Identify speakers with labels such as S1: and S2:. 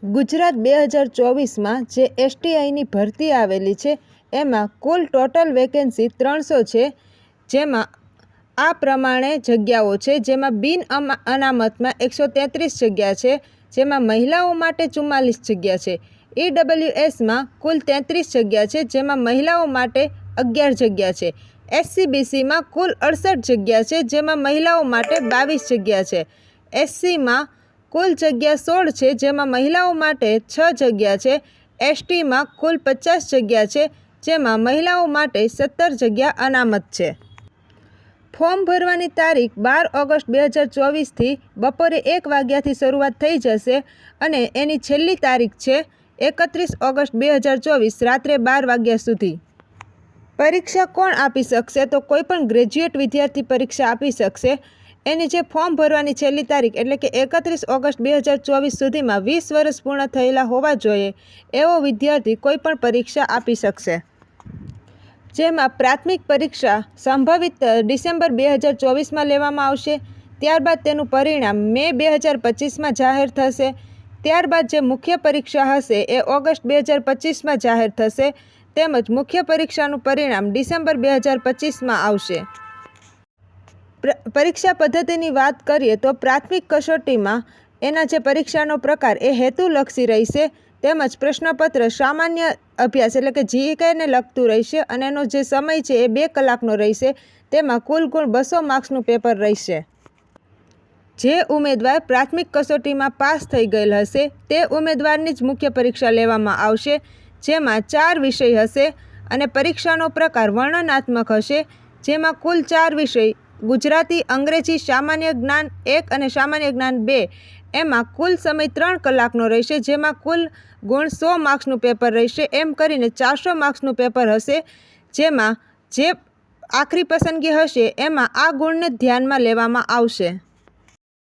S1: ગુજરાત 2024માં જે એસટીઆઈની ભરતી આવેલી છે એમાં કુલ ટોટલ વેકેન્સી 300 છે, જેમાં આ પ્રમાણે જગ્યાઓ છે, જેમાં બિન અનામતમાં 133 જગ્યા છે, જેમાં મહિલાઓ માટે 44 જગ્યા છે, ઈડબ્લ્યુએસમાં કુલ 33 જગ્યા છે, જેમાં મહિલાઓ માટે 11 જગ્યા છે, એસસીબીસીમાં કુલ 68 જગ્યા છે, જેમાં મહિલાઓ માટે 22 જગ્યા છે, એસસીમાં કુલ જગ્યા 16 છે, જેમાં મહિલાઓ માટે 6 જગ્યા છે, એસટીમાં કુલ 50 જગ્યા છે, જેમાં મહિલાઓ માટે 17 જગ્યા અનામત છે. ફોર્મ ભરવાની તારીખ 12 ઓગસ્ટ 2024થી બપોરે 1 વાગ્યાથી શરૂઆત થઈ જશે અને એની છેલ્લી તારીખ છે 31 ઓગસ્ટ 2024 રાત્રે 12 વાગ્યા સુધી. પરીક્ષા કોણ આપી શકશે? તો કોઈ પણ ગ્રેજ્યુએટ વિદ્યાર્થી પરીક્ષા આપી શકશે. એની જે ફોર્મ ભરવાની છેલ્લી તારીખ એટલે કે 31 ઓગસ્ટ 2024 સુધીમાં 20 વર્ષ પૂર્ણ થયેલા હોવા જોઈએ એવો વિદ્યાર્થી કોઈ પણ પરીક્ષા આપી શકશે. જેમાં પ્રાથમિક પરીક્ષા સંભવિત ડિસેમ્બર 2024માં લેવામાં આવશે. ત્યારબાદ તેનું પરિણામ મે 2025માં જાહેર થશે. ત્યારબાદ જે મુખ્ય પરીક્ષા હશે એ ઓગસ્ટ 2025માં જાહેર થશે, તેમજ મુખ્ય પરીક્ષાનું પરિણામ ડિસેમ્બર 2025માં આવશે. પરીક્ષા પદ્ધતિની વાત કરીએ તો પ્રાથમિક કસોટીમાં એના જે પરીક્ષાનો પ્રકાર એ હેતુલક્ષી રહેશે, તેમજ પ્રશ્નપત્ર સામાન્ય અભ્યાસ એટલે કે જીકેને લગતું રહેશે અને એનો જે સમય છે એ 2 કલાકનો રહેશે. તેમાં કુલ ગુણ 200 માર્ક્સનું પેપર રહેશે. જે ઉમેદવાર પ્રાથમિક કસોટીમાં પાસ થઈ ગયેલ હશે તે ઉમેદવારની જ મુખ્ય પરીક્ષા લેવામાં આવશે, જેમાં 4 વિષય હશે અને પરીક્ષાનો પ્રકાર વર્ણનાત્મક હશે, જેમાં કુલ 4 વિષય ગુજરાતી, અંગ્રેજી, સામાન્ય જ્ઞાન 1 અને સામાન્ય જ્ઞાન 2, એમાં કુલ સમય 3 કલાકનો રહેશે, જેમાં કુલ ગુણ 100 માર્ક્સનું પેપર રહેશે. એમ કરીને 400 માર્ક્સનું પેપર હશે, જેમાં જે આખરી પસંદગી હશે એમાં આ ગુણને ધ્યાનમાં લેવામાં આવશે.